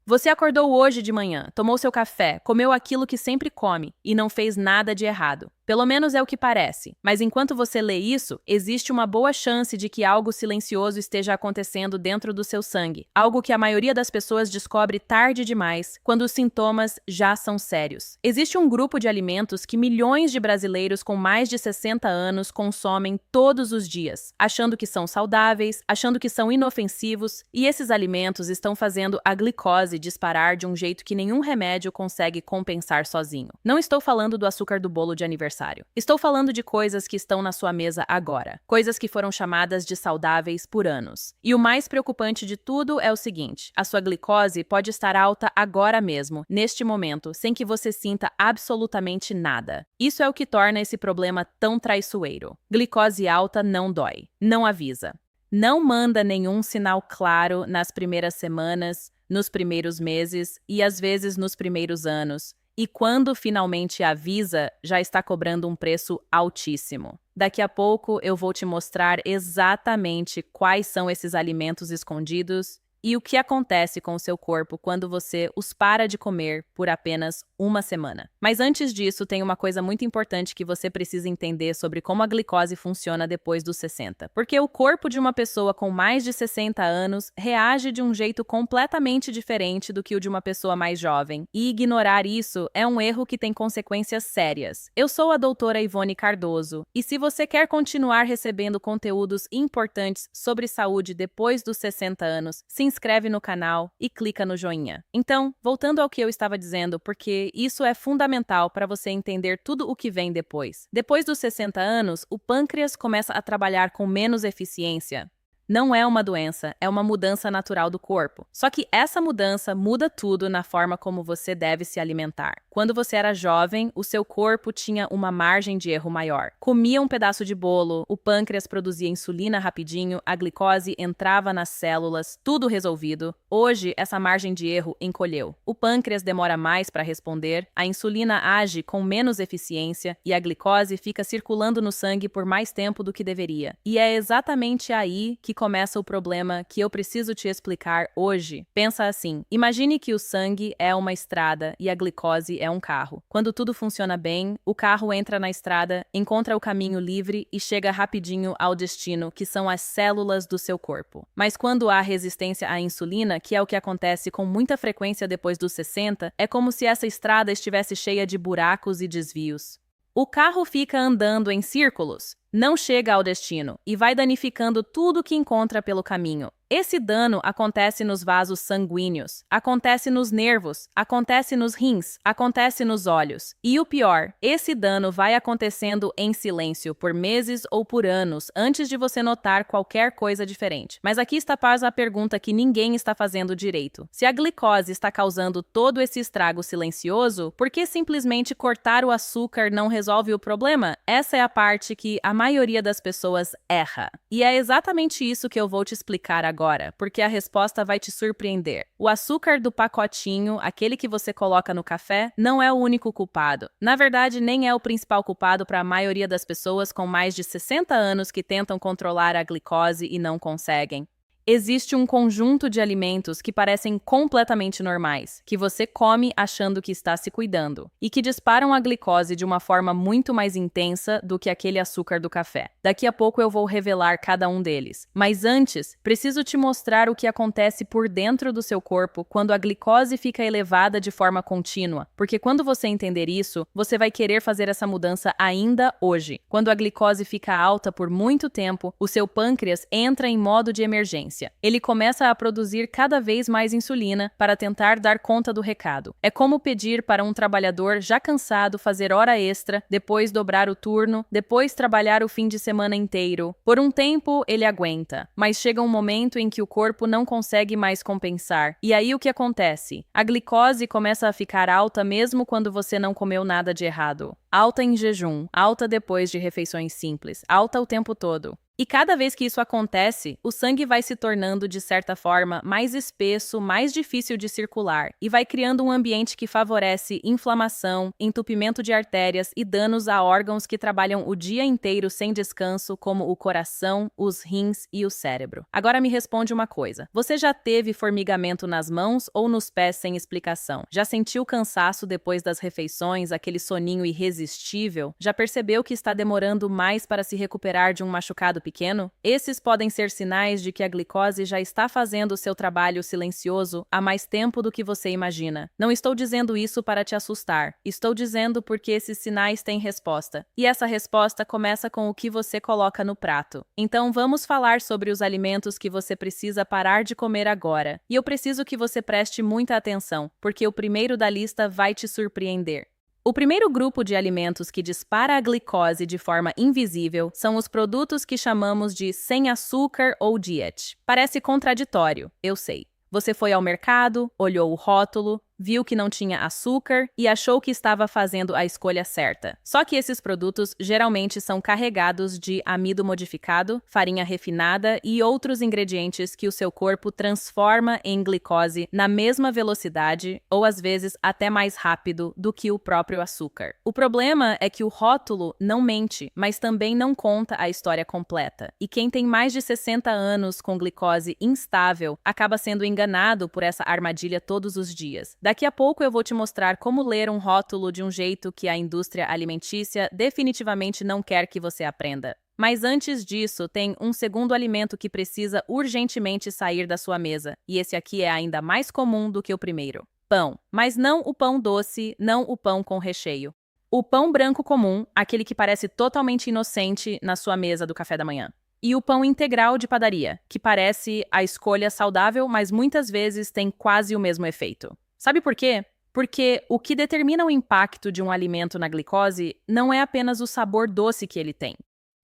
Você acordou hoje de manhã, tomou seu café, comeu aquilo que sempre come e não fez nada de errado. Pelo menos é o que parece. Mas enquanto você lê isso, existe uma boa chance de que algo silencioso esteja acontecendo dentro do seu sangue. Algo que a maioria das pessoas descobre tarde demais, quando os sintomas já são sérios. Existe um grupo de alimentos que milhões de brasileiros com mais de 60 anos consomem todos os dias, achando que são saudáveis, achando que são inofensivos, e esses alimentos estão fazendo a glicose disparar de um jeito que nenhum remédio consegue compensar sozinho. Não estou falando do açúcar do bolo de aniversário. Estou falando de coisas que estão na sua mesa agora. Coisas que foram chamadas de saudáveis por anos. E o mais preocupante de tudo é o seguinte: a sua glicose pode estar alta agora mesmo, neste momento, sem que você sinta absolutamente nada. Isso é o que torna esse problema tão traiçoeiro. Glicose alta não dói, não avisa. Não manda nenhum sinal claro nas primeiras semanas, nos primeiros meses e às vezes nos primeiros anos. E quando finalmente avisa, já está cobrando um preço altíssimo. Daqui a pouco eu vou te mostrar exatamente quais são esses alimentos escondidos e o que acontece com o seu corpo quando você os para de comer por apenas uma semana. Mas antes disso, tem uma coisa muito importante que você precisa entender sobre como a glicose funciona depois dos 60. Porque o corpo de uma pessoa com mais de 60 anos reage de um jeito completamente diferente do que o de uma pessoa mais jovem. E ignorar isso é um erro que tem consequências sérias. Eu sou a doutora Ivone Cardoso, e se você quer continuar recebendo conteúdos importantes sobre saúde depois dos 60 anos, se inscreve no canal e clica no joinha. Então, voltando ao que eu estava dizendo, porque isso é fundamental para você entender tudo o que vem depois. Depois dos 60 anos, o pâncreas começa a trabalhar com menos eficiência. Não é uma doença, é uma mudança natural do corpo. Só que essa mudança muda tudo na forma como você deve se alimentar. Quando você era jovem, o seu corpo tinha uma margem de erro maior. Comia um pedaço de bolo, o pâncreas produzia insulina rapidinho, a glicose entrava nas células, tudo resolvido. Hoje, essa margem de erro encolheu. O pâncreas demora mais para responder, a insulina age com menos eficiência e a glicose fica circulando no sangue por mais tempo do que deveria. E é exatamente aí que começa o problema que eu preciso te explicar hoje. Pensa assim: imagine que o sangue é uma estrada e a glicose é um carro. Quando tudo funciona bem, o carro entra na estrada, encontra o caminho livre e chega rapidinho ao destino, que são as células do seu corpo. Mas quando há resistência à insulina, que é o que acontece com muita frequência depois dos 60, é como se essa estrada estivesse cheia de buracos e desvios. O carro fica andando em círculos, não chega ao destino e vai danificando tudo que encontra pelo caminho. Esse dano acontece nos vasos sanguíneos, acontece nos nervos, acontece nos rins, acontece nos olhos. E o pior, esse dano vai acontecendo em silêncio por meses ou por anos antes de você notar qualquer coisa diferente. Mas aqui está a pergunta que ninguém está fazendo direito. Se a glicose está causando todo esse estrago silencioso, por que simplesmente cortar o açúcar não resolve o problema? Essa é a parte que a maioria das pessoas erra. E é exatamente isso que eu vou te explicar agora, porque a resposta vai te surpreender. O açúcar do pacotinho, aquele que você coloca no café, não é o único culpado. Na verdade, nem é o principal culpado para a maioria das pessoas com mais de 60 anos que tentam controlar a glicose e não conseguem. Existe um conjunto de alimentos que parecem completamente normais, que você come achando que está se cuidando, e que disparam a glicose de uma forma muito mais intensa do que aquele açúcar do café. Daqui a pouco eu vou revelar cada um deles. Mas antes, preciso te mostrar o que acontece por dentro do seu corpo quando a glicose fica elevada de forma contínua, porque quando você entender isso, você vai querer fazer essa mudança ainda hoje. Quando a glicose fica alta por muito tempo, o seu pâncreas entra em modo de emergência. Ele começa a produzir cada vez mais insulina para tentar dar conta do recado. É como pedir para um trabalhador já cansado fazer hora extra, depois dobrar o turno, depois trabalhar o fim de semana inteiro. Por um tempo, ele aguenta, mas chega um momento em que o corpo não consegue mais compensar. E aí o que acontece? A glicose começa a ficar alta mesmo quando você não comeu nada de errado. Alta em jejum, alta depois de refeições simples, alta o tempo todo. E cada vez que isso acontece, o sangue vai se tornando, de certa forma, mais espesso, mais difícil de circular, e vai criando um ambiente que favorece inflamação, entupimento de artérias e danos a órgãos que trabalham o dia inteiro sem descanso, como o coração, os rins e o cérebro. Agora me responde uma coisa: você já teve formigamento nas mãos ou nos pés sem explicação? Já sentiu cansaço depois das refeições, aquele soninho irresistível? Já percebeu que está demorando mais para se recuperar de um machucado pequeno? Esses podem ser sinais de que a glicose já está fazendo o seu trabalho silencioso há mais tempo do que você imagina. Não estou dizendo isso para te assustar. Estou dizendo porque esses sinais têm resposta. E essa resposta começa com o que você coloca no prato. Então vamos falar sobre os alimentos que você precisa parar de comer agora. E eu preciso que você preste muita atenção, porque o primeiro da lista vai te surpreender. O primeiro grupo de alimentos que dispara a glicose de forma invisível são os produtos que chamamos de sem açúcar ou diet. Parece contraditório, eu sei. Você foi ao mercado, olhou o rótulo, viu que não tinha açúcar e achou que estava fazendo a escolha certa. Só que esses produtos geralmente são carregados de amido modificado, farinha refinada e outros ingredientes que o seu corpo transforma em glicose na mesma velocidade ou às vezes até mais rápido do que o próprio açúcar. O problema é que o rótulo não mente, mas também não conta a história completa. E quem tem mais de 60 anos com glicose instável acaba sendo enganado por essa armadilha todos os dias. Daqui a pouco eu vou te mostrar como ler um rótulo de um jeito que a indústria alimentícia definitivamente não quer que você aprenda. Mas antes disso, tem um segundo alimento que precisa urgentemente sair da sua mesa, e esse aqui é ainda mais comum do que o primeiro: pão. Mas não o pão doce, não o pão com recheio. O pão branco comum, aquele que parece totalmente inocente na sua mesa do café da manhã. E o pão integral de padaria, que parece a escolha saudável, mas muitas vezes tem quase o mesmo efeito. Sabe por quê? Porque o que determina o impacto de um alimento na glicose não é apenas o sabor doce que ele tem.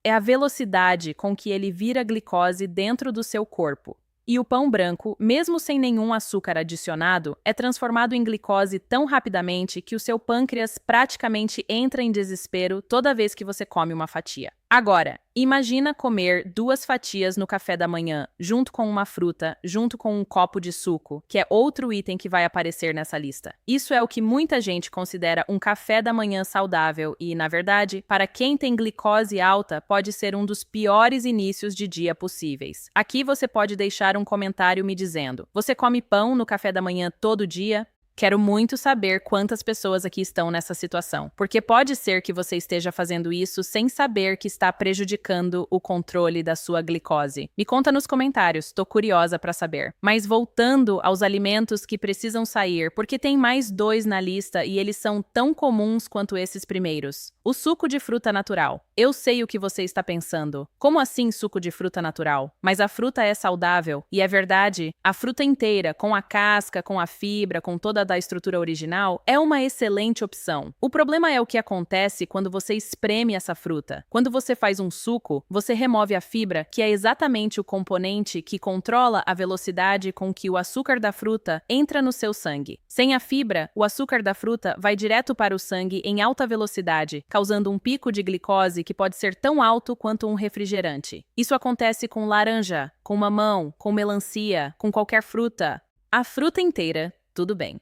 É a velocidade com que ele vira glicose dentro do seu corpo. E o pão branco, mesmo sem nenhum açúcar adicionado, é transformado em glicose tão rapidamente que o seu pâncreas praticamente entra em desespero toda vez que você come uma fatia. Agora, imagina comer 2 fatias no café da manhã, junto com uma fruta, junto com um copo de suco, que é outro item que vai aparecer nessa lista. Isso é o que muita gente considera um café da manhã saudável e, na verdade, para quem tem glicose alta, pode ser um dos piores inícios de dia possíveis. Aqui você pode deixar um comentário me dizendo: você come pão no café da manhã todo dia? Quero muito saber quantas pessoas aqui estão nessa situação, porque pode ser que você esteja fazendo isso sem saber que está prejudicando o controle da sua glicose. Me conta nos comentários, tô curiosa para saber. Mas voltando aos alimentos que precisam sair, porque tem mais 2 na lista e eles são tão comuns quanto esses primeiros. O suco de fruta natural. Eu sei o que você está pensando. Como assim suco de fruta natural? Mas a fruta é saudável, e é verdade, a fruta inteira, com a casca, com a fibra, com toda da estrutura original, é uma excelente opção. O problema é o que acontece quando você espreme essa fruta. Quando você faz um suco, você remove a fibra, que é exatamente o componente que controla a velocidade com que o açúcar da fruta entra no seu sangue. Sem a fibra, o açúcar da fruta vai direto para o sangue em alta velocidade, causando um pico de glicose que pode ser tão alto quanto um refrigerante. Isso acontece com laranja, com mamão, com melancia, com qualquer fruta. A fruta inteira, tudo bem.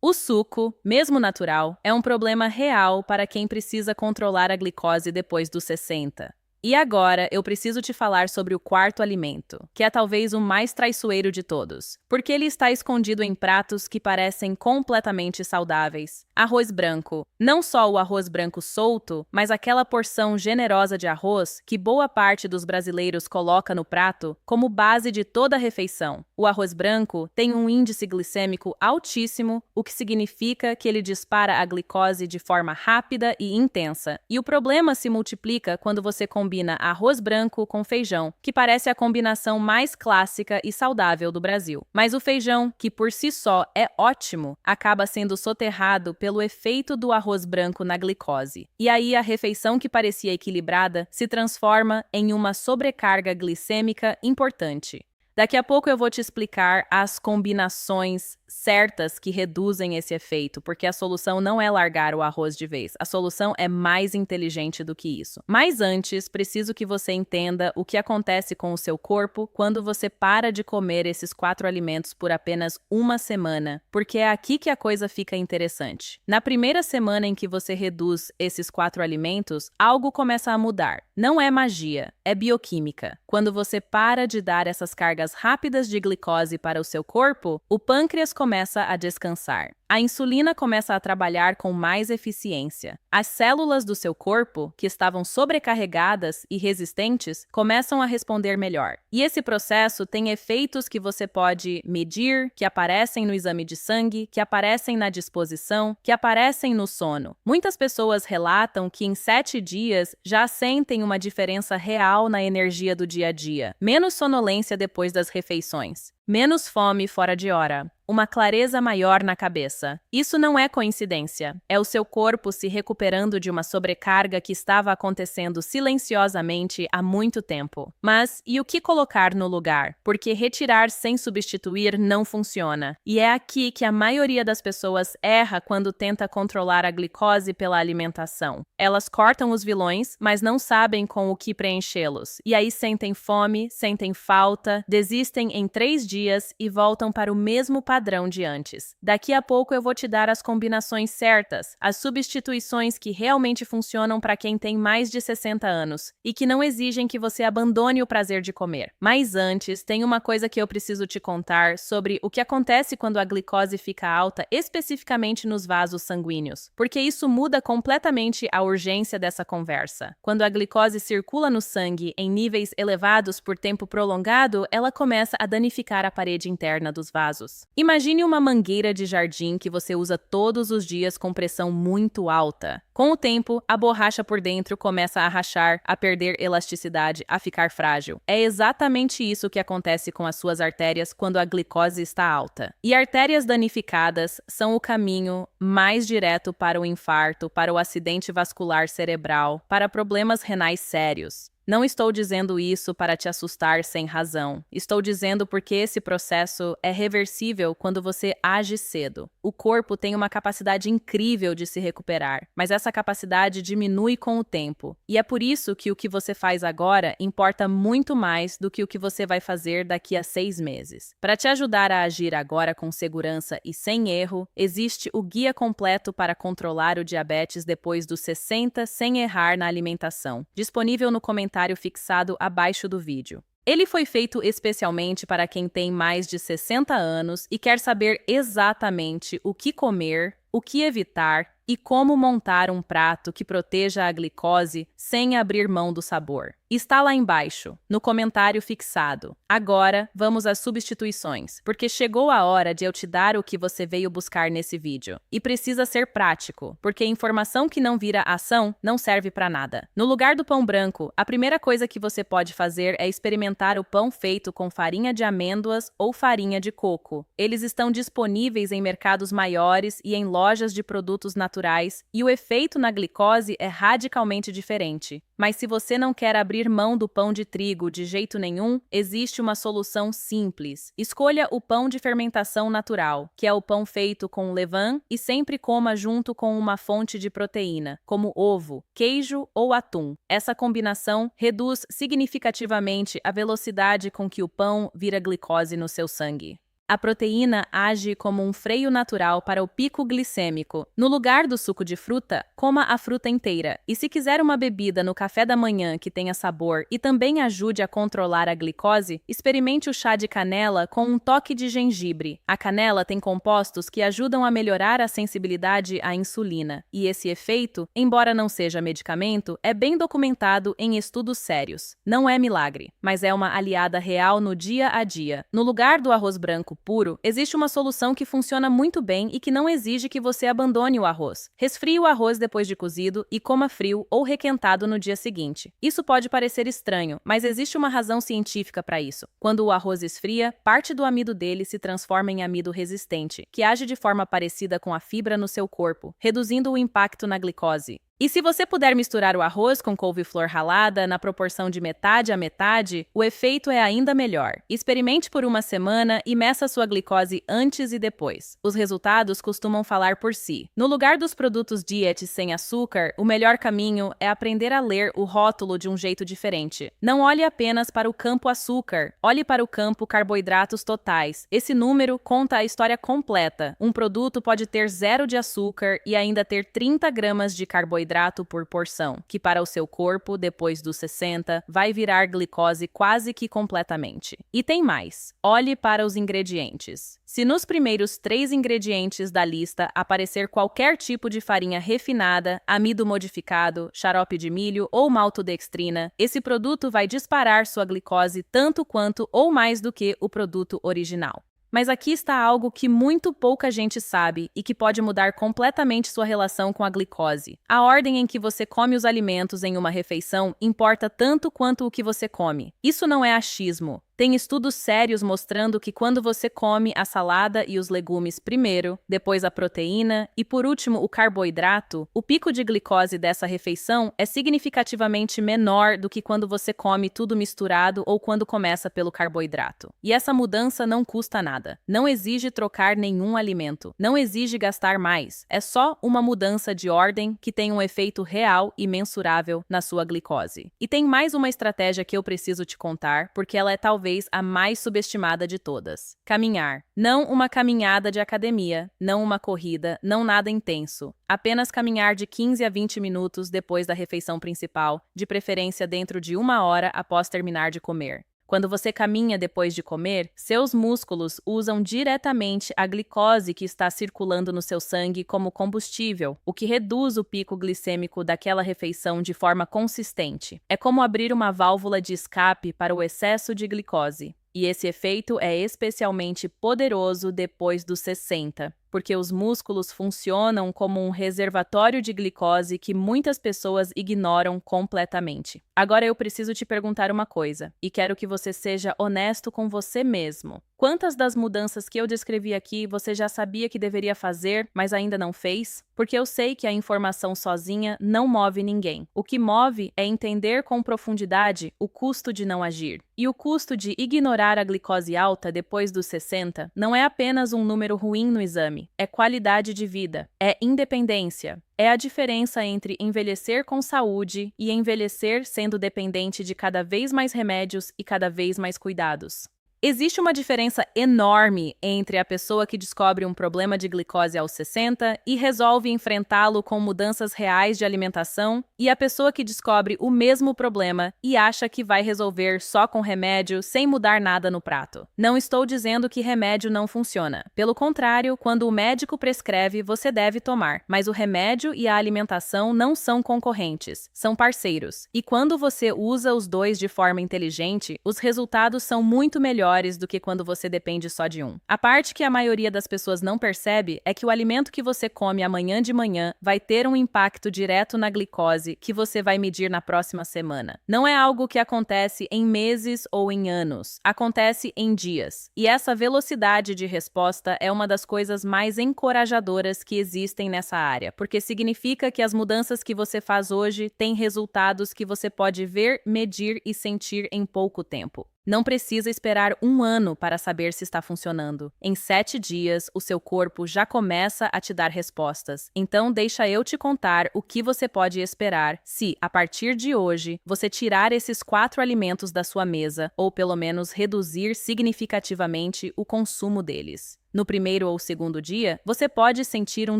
O suco, mesmo natural, é um problema real para quem precisa controlar a glicose depois dos 60. E agora eu preciso te falar sobre o quarto alimento, que é talvez o mais traiçoeiro de todos, porque ele está escondido em pratos que parecem completamente saudáveis. Arroz branco. Não só o arroz branco solto, mas aquela porção generosa de arroz que boa parte dos brasileiros coloca no prato como base de toda a refeição. O arroz branco tem um índice glicêmico altíssimo, o que significa que ele dispara a glicose de forma rápida e intensa. E o problema se multiplica quando você combina arroz branco com feijão, que parece a combinação mais clássica e saudável do Brasil. Mas o feijão, que por si só é ótimo, acaba sendo soterrado pelo efeito do arroz branco na glicose. E aí a refeição que parecia equilibrada se transforma em uma sobrecarga glicêmica importante. Daqui a pouco eu vou te explicar as combinações certas que reduzem esse efeito, porque a solução não é largar o arroz de vez. A solução é mais inteligente do que isso. Mas antes, preciso que você entenda o que acontece com o seu corpo quando você para de comer esses 4 alimentos por apenas uma semana, porque é aqui que a coisa fica interessante. Na primeira semana em que você reduz esses 4 alimentos, algo começa a mudar. Não é magia, é bioquímica. Quando você para de dar essas cargas rápidas de glicose para o seu corpo, o pâncreas começa a descansar. A insulina começa a trabalhar com mais eficiência. As células do seu corpo, que estavam sobrecarregadas e resistentes, começam a responder melhor. E esse processo tem efeitos que você pode medir, que aparecem no exame de sangue, que aparecem na disposição, que aparecem no sono. Muitas pessoas relatam que em 7 dias já sentem uma diferença real na energia do dia a dia. Menos sonolência depois das refeições. Menos fome fora de hora. Uma clareza maior na cabeça. Isso não é coincidência. É o seu corpo se recuperando de uma sobrecarga que estava acontecendo silenciosamente há muito tempo. Mas e o que colocar no lugar? Porque retirar sem substituir não funciona. E é aqui que a maioria das pessoas erra quando tenta controlar a glicose pela alimentação. Elas cortam os vilões, mas não sabem com o que preenchê-los. E aí sentem fome, sentem falta, desistem em 3 dias e voltam para o mesmo padrão de antes. Daqui a pouco eu vou te dar as combinações certas, as substituições que realmente funcionam para quem tem mais de 60 anos e que não exigem que você abandone o prazer de comer. Mas antes, tem uma coisa que eu preciso te contar sobre o que acontece quando a glicose fica alta especificamente nos vasos sanguíneos, porque isso muda completamente a urgência dessa conversa. Quando a glicose circula no sangue em níveis elevados por tempo prolongado, ela começa a danificar a parede interna dos vasos. Imagine uma mangueira de jardim que você usa todos os dias com pressão muito alta. Com o tempo, a borracha por dentro começa a rachar, a perder elasticidade, a ficar frágil. É exatamente isso que acontece com as suas artérias quando a glicose está alta. E artérias danificadas são o caminho mais direto para o infarto, para o acidente vascular cerebral, para problemas renais sérios. Não estou dizendo isso para te assustar sem razão. Estou dizendo porque esse processo é reversível quando você age cedo. O corpo tem uma capacidade incrível de se recuperar, mas essa capacidade diminui com o tempo. E é por isso que o que você faz agora importa muito mais do que o que você vai fazer daqui a 6 meses. Para te ajudar a agir agora com segurança e sem erro, existe o guia completo para controlar o diabetes depois dos 60 sem errar na alimentação, disponível no comentário fixado abaixo do vídeo. Ele foi feito especialmente para quem tem mais de 60 anos e quer saber exatamente o que comer, o que evitar e como montar um prato que proteja a glicose sem abrir mão do sabor. Está lá embaixo, no comentário fixado. Agora, vamos às substituições, porque chegou a hora de eu te dar o que você veio buscar nesse vídeo. E precisa ser prático, porque informação que não vira ação não serve para nada. No lugar do pão branco, a primeira coisa que você pode fazer é experimentar o pão feito com farinha de amêndoas ou farinha de coco. Eles estão disponíveis em mercados maiores e em lojas de produtos naturais, e o efeito na glicose é radicalmente diferente. Mas se você não quer abrir mão do pão de trigo de jeito nenhum, existe uma solução simples. Escolha o pão de fermentação natural, que é o pão feito com levain, e sempre coma junto com uma fonte de proteína, como ovo, queijo ou atum. Essa combinação reduz significativamente a velocidade com que o pão vira glicose no seu sangue. A proteína age como um freio natural para o pico glicêmico. No lugar do suco de fruta, coma a fruta inteira. E se quiser uma bebida no café da manhã que tenha sabor e também ajude a controlar a glicose, experimente o chá de canela com um toque de gengibre. A canela tem compostos que ajudam a melhorar a sensibilidade à insulina. E esse efeito, embora não seja medicamento, é bem documentado em estudos sérios. Não é milagre, mas é uma aliada real no dia a dia. No lugar do arroz branco puro, existe uma solução que funciona muito bem e que não exige que você abandone o arroz. Resfrie o arroz depois de cozido e coma frio ou requentado no dia seguinte. Isso pode parecer estranho, mas existe uma razão científica para isso. Quando o arroz esfria, parte do amido dele se transforma em amido resistente, que age de forma parecida com a fibra no seu corpo, reduzindo o impacto na glicose. E se você puder misturar o arroz com couve-flor ralada na proporção de metade a metade, o efeito é ainda melhor. Experimente por uma semana e meça sua glicose antes e depois. Os resultados costumam falar por si. No lugar dos produtos diet sem açúcar, o melhor caminho é aprender a ler o rótulo de um jeito diferente. Não olhe apenas para o campo açúcar, olhe para o campo carboidratos totais. Esse número conta a história completa. Um produto pode ter 0 de açúcar e ainda ter 30 gramas de carboidrato por porção, que para o seu corpo, depois dos 60, vai virar glicose quase que completamente. E tem mais. Olhe para os ingredientes. Se nos primeiros 3 ingredientes da lista aparecer qualquer tipo de farinha refinada, amido modificado, xarope de milho ou maltodextrina, esse produto vai disparar sua glicose tanto quanto ou mais do que o produto original. Mas aqui está algo que muito pouca gente sabe e que pode mudar completamente sua relação com a glicose. A ordem em que você come os alimentos em uma refeição importa tanto quanto o que você come. Isso não é achismo. Tem estudos sérios mostrando que quando você come a salada e os legumes primeiro, depois a proteína e por último o carboidrato, o pico de glicose dessa refeição é significativamente menor do que quando você come tudo misturado ou quando começa pelo carboidrato. E essa mudança não custa nada. Não exige trocar nenhum alimento. Não exige gastar mais. É só uma mudança de ordem que tem um efeito real e mensurável na sua glicose. E tem mais uma estratégia que eu preciso te contar, porque ela é talvez a mais subestimada de todas. Caminhar. Não uma caminhada de academia, não uma corrida, não nada intenso. Apenas caminhar de 15 a 20 minutos depois da refeição principal, de preferência dentro de 1 hora após terminar de comer. Quando você caminha depois de comer, seus músculos usam diretamente a glicose que está circulando no seu sangue como combustível, o que reduz o pico glicêmico daquela refeição de forma consistente. É como abrir uma válvula de escape para o excesso de glicose. E esse efeito é especialmente poderoso depois dos 60, porque os músculos funcionam como um reservatório de glicose que muitas pessoas ignoram completamente. Agora eu preciso te perguntar uma coisa, e quero que você seja honesto com você mesmo. Quantas das mudanças que eu descrevi aqui você já sabia que deveria fazer, mas ainda não fez? Porque eu sei que a informação sozinha não move ninguém. O que move é entender com profundidade o custo de não agir. E o custo de ignorar a glicose alta depois dos 60 não é apenas um número ruim no exame, é qualidade de vida, é independência. É a diferença entre envelhecer com saúde e envelhecer sendo dependente de cada vez mais remédios e cada vez mais cuidados. Existe uma diferença enorme entre a pessoa que descobre um problema de glicose aos 60 e resolve enfrentá-lo com mudanças reais de alimentação e a pessoa que descobre o mesmo problema e acha que vai resolver só com remédio sem mudar nada no prato. Não estou dizendo que remédio não funciona. Pelo contrário, quando o médico prescreve, você deve tomar. Mas o remédio e a alimentação não são concorrentes, são parceiros. E quando você usa os dois de forma inteligente, os resultados são muito melhores do que quando você depende só de um. A parte que a maioria das pessoas não percebe é que o alimento que você come amanhã de manhã vai ter um impacto direto na glicose que você vai medir na próxima semana. Não é algo que acontece em meses ou em anos, acontece em dias. E essa velocidade de resposta é uma das coisas mais encorajadoras que existem nessa área, porque significa que as mudanças que você faz hoje têm resultados que você pode ver, medir e sentir em pouco tempo. Não precisa esperar 1 ano para saber se está funcionando. Em 7 dias, o seu corpo já começa a te dar respostas. Então, deixa eu te contar o que você pode esperar se, a partir de hoje, você tirar esses 4 alimentos da sua mesa, ou pelo menos reduzir significativamente o consumo deles. No primeiro ou segundo dia, você pode sentir um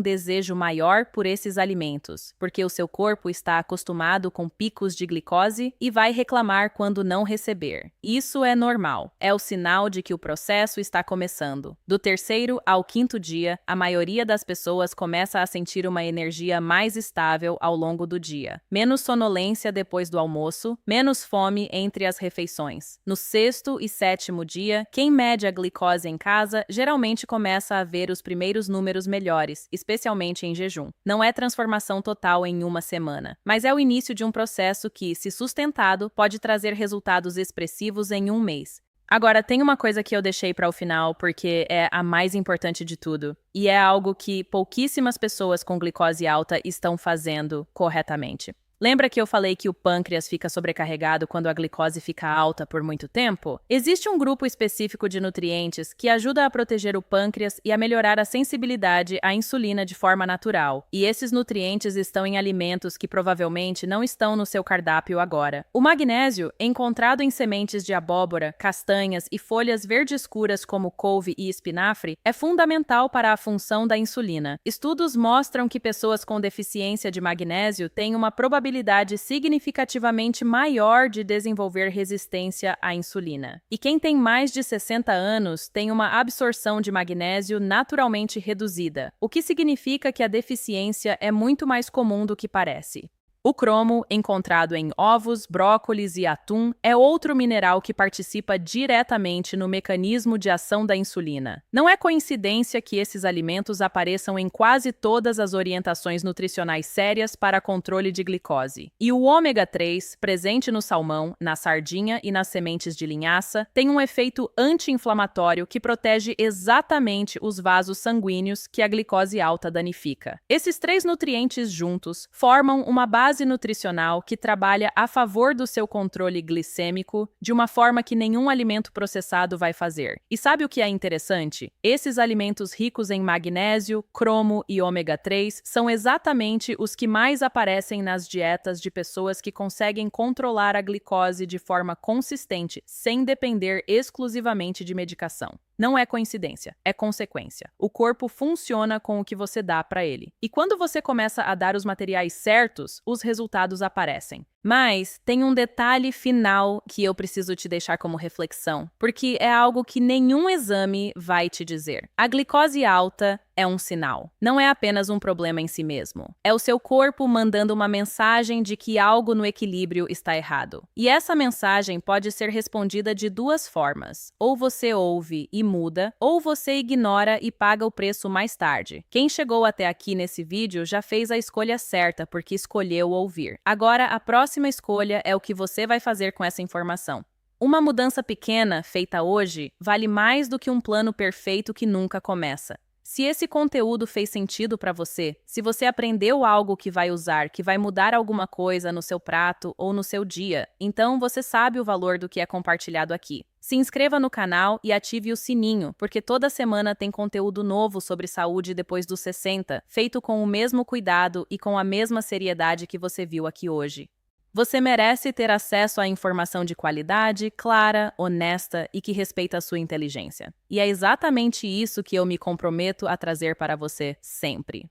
desejo maior por esses alimentos, porque o seu corpo está acostumado com picos de glicose e vai reclamar quando não receber. Isso é normal. É o sinal de que o processo está começando. Do terceiro ao quinto dia, a maioria das pessoas começa a sentir uma energia mais estável ao longo do dia. Menos sonolência depois do almoço, menos fome entre as refeições. No sexto e sétimo dia, quem mede a glicose em casa geralmente começa a ver os primeiros números melhores, especialmente em jejum. Não é transformação total em uma semana, mas é o início de um processo que, se sustentado, pode trazer resultados expressivos em 1 mês. Agora, tem uma coisa que eu deixei para o final porque é a mais importante de tudo, e é algo que pouquíssimas pessoas com glicose alta estão fazendo corretamente. Lembra que eu falei que o pâncreas fica sobrecarregado quando a glicose fica alta por muito tempo? Existe um grupo específico de nutrientes que ajuda a proteger o pâncreas e a melhorar a sensibilidade à insulina de forma natural. E esses nutrientes estão em alimentos que provavelmente não estão no seu cardápio agora. O magnésio, encontrado em sementes de abóbora, castanhas e folhas verde escuras como couve e espinafre, é fundamental para a função da insulina. Estudos mostram que pessoas com deficiência de magnésio têm uma probabilidade significativamente maior de desenvolver resistência à insulina. E quem tem mais de 60 anos tem uma absorção de magnésio naturalmente reduzida, o que significa que a deficiência é muito mais comum do que parece. O cromo, encontrado em ovos, brócolis e atum, é outro mineral que participa diretamente no mecanismo de ação da insulina. Não é coincidência que esses alimentos apareçam em quase todas as orientações nutricionais sérias para controle de glicose. E o ômega 3, presente no salmão, na sardinha e nas sementes de linhaça, tem um efeito anti-inflamatório que protege exatamente os vasos sanguíneos que a glicose alta danifica. Esses três nutrientes juntos formam uma base nutricional que trabalha a favor do seu controle glicêmico de uma forma que nenhum alimento processado vai fazer. E sabe o que é interessante? Esses alimentos ricos em magnésio, cromo e ômega 3 são exatamente os que mais aparecem nas dietas de pessoas que conseguem controlar a glicose de forma consistente, sem depender exclusivamente de medicação. Não é coincidência, é consequência. O corpo funciona com o que você dá para ele. E quando você começa a dar os materiais certos, os resultados aparecem. Mas tem um detalhe final que eu preciso te deixar como reflexão, porque é algo que nenhum exame vai te dizer. A glicose alta é um sinal. Não é apenas um problema em si mesmo. É o seu corpo mandando uma mensagem de que algo no equilíbrio está errado. E essa mensagem pode ser respondida de duas formas. Ou você ouve e muda, ou você ignora e paga o preço mais tarde. Quem chegou até aqui nesse vídeo já fez a escolha certa porque escolheu ouvir. Agora, a próxima escolha é o que você vai fazer com essa informação. Uma mudança pequena, feita hoje, vale mais do que um plano perfeito que nunca começa. Se esse conteúdo fez sentido para você, se você aprendeu algo que vai usar, que vai mudar alguma coisa no seu prato ou no seu dia, então você sabe o valor do que é compartilhado aqui. Se inscreva no canal e ative o sininho, porque toda semana tem conteúdo novo sobre saúde depois dos 60, feito com o mesmo cuidado e com a mesma seriedade que você viu aqui hoje. Você merece ter acesso a informação de qualidade, clara, honesta e que respeita a sua inteligência. E é exatamente isso que eu me comprometo a trazer para você sempre.